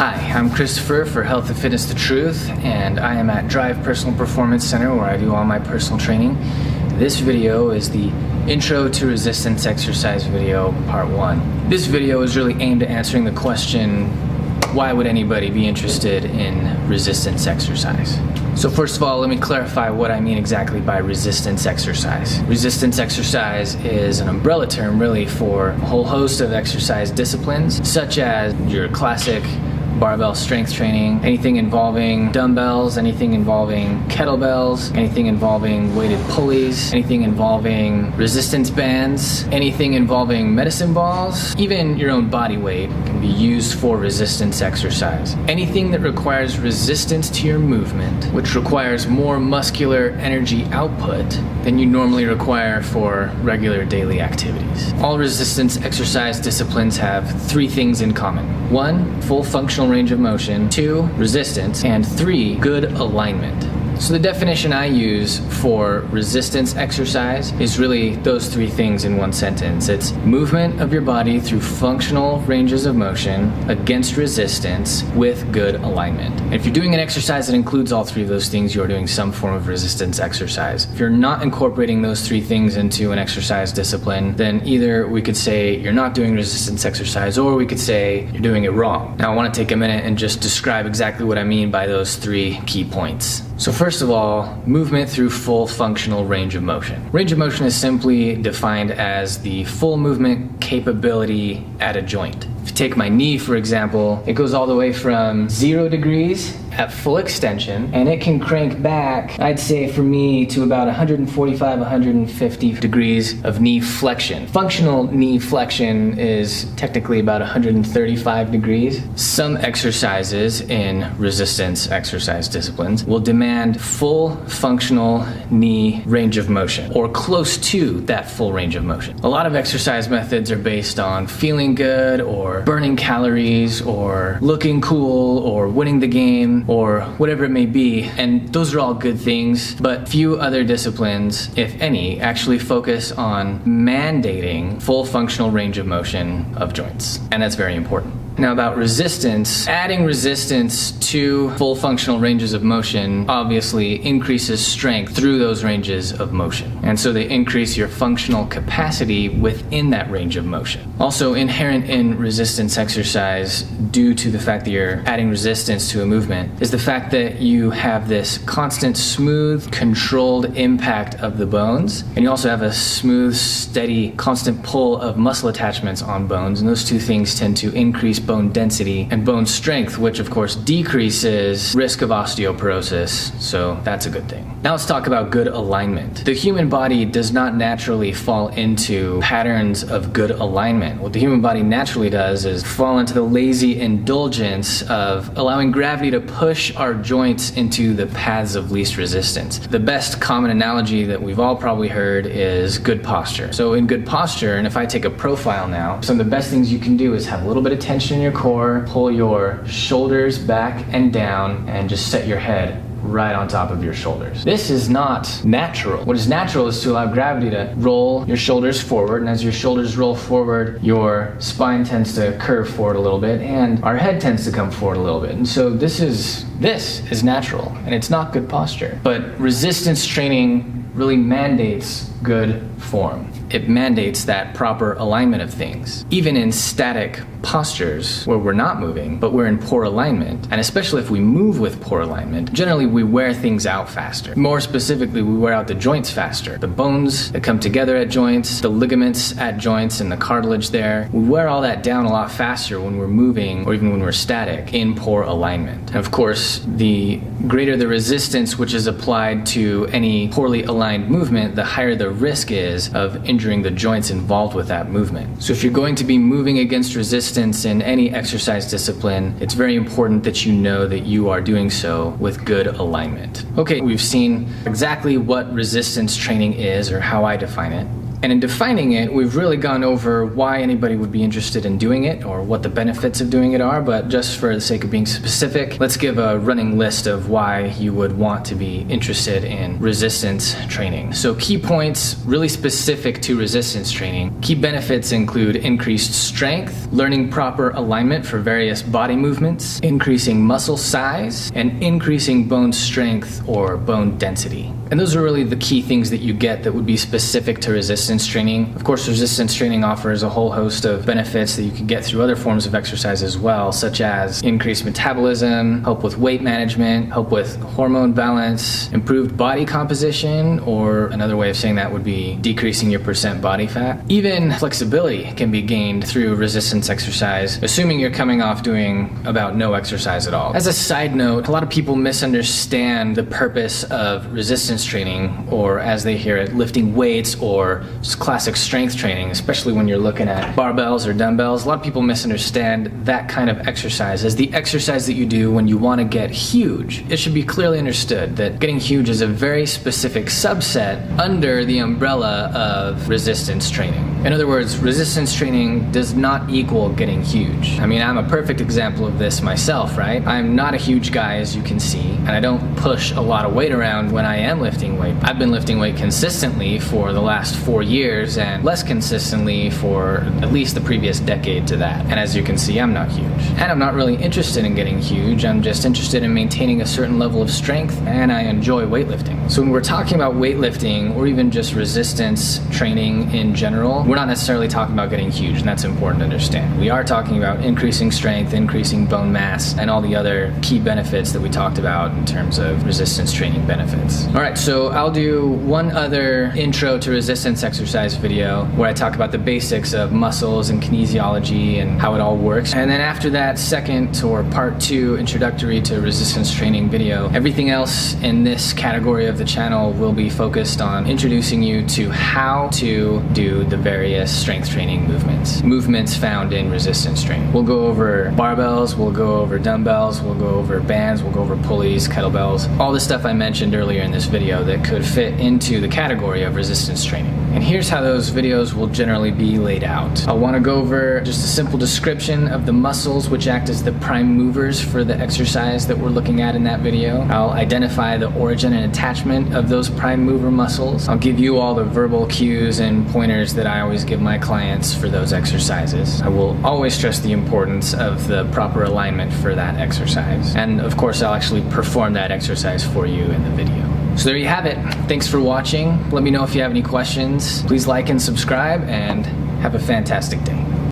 Hi, I'm Christopher for Health and Fitness The Truth, and I am at Drive Personal Performance Center where I do all my personal training. This video is the Intro to Resistance Exercise video, part 1. This video is really aimed at answering the question, why would anybody be interested in resistance exercise? So first of all, let me clarify what I mean exactly by resistance exercise. Resistance exercise is an umbrella term really for a whole host of exercise disciplines, such as your classic barbell strength training, anything involving dumbbells, anything involving kettlebells, anything involving weighted pulleys, anything involving resistance bands, anything involving medicine balls, even your own body weight can be used for resistance exercise. Anything that requires resistance to your movement, which requires more muscular energy output than you normally require for regular daily activities. All resistance exercise disciplines have 3 things in common. 1, full functional range of motion. 2, resistance. And 3, good alignment. So the definition I use for resistance exercise is really those 3 things in one sentence. It's movement of your body through functional ranges of motion against resistance with good alignment. And if you're doing an exercise that includes all 3 of those things, you're doing some form of resistance exercise. If you're not incorporating those 3 things into an exercise discipline, then either we could say you're not doing resistance exercise, or we could say you're doing it wrong. Now I want to take a minute and just describe exactly what I mean by those 3 key points. So first of all, movement through full functional range of motion. Range of motion is simply defined as the full movement capability at a joint. If you take my knee, for example, it goes all the way from 0 degrees at full extension, and it can crank back, I'd say for me, to about 145, 150 degrees of knee flexion. Functional knee flexion is technically about 135 degrees. Some exercises in resistance exercise disciplines will demand full functional knee range of motion, or close to that full range of motion. A lot of exercise methods are based on feeling good, or burning calories, or looking cool, or winning the game, or whatever it may be, and those are all good things, but few other disciplines, if any, actually focus on mandating full functional range of motion of joints, and that's very important. Now about resistance, adding resistance to full functional ranges of motion obviously increases strength through those ranges of motion. And so they increase your functional capacity within that range of motion. Also inherent in resistance exercise, due to the fact that you're adding resistance to a movement, is the fact that you have this constant, smooth, controlled impact of the bones. And you also have a smooth, steady, constant pull of muscle attachments on bones. And those 2 things tend to increase bone density and bone strength, which of course decreases risk of osteoporosis, so that's a good thing. Now let's talk about good alignment. The human body does not naturally fall into patterns of good alignment. What the human body naturally does is fall into the lazy indulgence of allowing gravity to push our joints into the paths of least resistance. The best common analogy that we've all probably heard is good posture. So in good posture, and if I take a profile now, some of the best things you can do is have a little bit of tension in your core, pull your shoulders back and down, and just set your head right on top of your shoulders. This is not natural. What is natural is to allow gravity to roll your shoulders forward, and as your shoulders roll forward, your spine tends to curve forward a little bit, and our head tends to come forward a little bit. And so this is natural, and it's not good posture. But resistance training really mandates good form. It mandates that proper alignment of things. Even in static postures where we're not moving, but we're in poor alignment, and especially if we move with poor alignment, generally we wear things out faster. More specifically, we wear out the joints faster. The bones that come together at joints, the ligaments at joints, and the cartilage there, we wear all that down a lot faster when we're moving, or even when we're static, in poor alignment. And of course, the greater the resistance which is applied to any poorly aligned movement, the higher the risk is of injuring the joints involved with that movement. So if you're going to be moving against resistance in any exercise discipline, it's very important that you know that you are doing so with good alignment. Okay, we've seen exactly what resistance training is, or how I define it. And in defining it, we've really gone over why anybody would be interested in doing it or what the benefits of doing it are, but just for the sake of being specific, let's give a running list of why you would want to be interested in resistance training. So key points really specific to resistance training. Key benefits include increased strength, learning proper alignment for various body movements, increasing muscle size, and increasing bone strength or bone density. And those are really the key things that you get that would be specific to resistance training. Of course, resistance training offers a whole host of benefits that you can get through other forms of exercise as well, such as increased metabolism, help with weight management, help with hormone balance, improved body composition, or another way of saying that would be decreasing your percent body fat. Even flexibility can be gained through resistance exercise, assuming you're coming off doing about no exercise at all. As a side note, a lot of people misunderstand the purpose of resistance training, or as they hear it, lifting weights or just classic strength training, especially when you're looking at barbells or dumbbells. A lot of people misunderstand that kind of exercise as the exercise that you do when you want to get huge. It should be clearly understood that getting huge is a very specific subset under the umbrella of resistance training. In other words, resistance training does not equal getting huge. I mean, I'm a perfect example of this myself, right? I'm not a huge guy, as you can see, and I don't push a lot of weight around when I am lifting weight. I've been lifting weight consistently for the last 4 years and less consistently for at least the previous decade to that. And as you can see, I'm not huge. And I'm not really interested in getting huge. I'm just interested in maintaining a certain level of strength, and I enjoy weightlifting. So when we're talking about weightlifting or even just resistance training in general, we're not necessarily talking about getting huge, and that's important to understand. We are talking about increasing strength, increasing bone mass, and all the other key benefits that we talked about in terms of resistance training benefits. All right, so I'll do one other intro to resistance exercise video where I talk about the basics of muscles and kinesiology and how it all works. And then after that second or part 2 introductory to resistance training video, everything else in this category of the channel will be focused on introducing you to how to do the various strength training movements found in resistance training. We'll go over barbells, we'll go over dumbbells, we'll go over bands, we'll go over pulleys, kettlebells, all the stuff I mentioned earlier in this video that could fit into the category of resistance training. And here's how those videos will generally be laid out. I'll want to go over just a simple description of the muscles which act as the prime movers for the exercise that we're looking at in that video. I'll identify the origin and attachment of those prime mover muscles. I'll give you all the verbal cues and pointers that I always give my clients for those exercises. I will always stress the importance of the proper alignment for that exercise. And of course, I'll actually perform that exercise for you in the video. So there you have it. Thanks for watching. Let me know if you have any questions. Please like and subscribe, and have a fantastic day.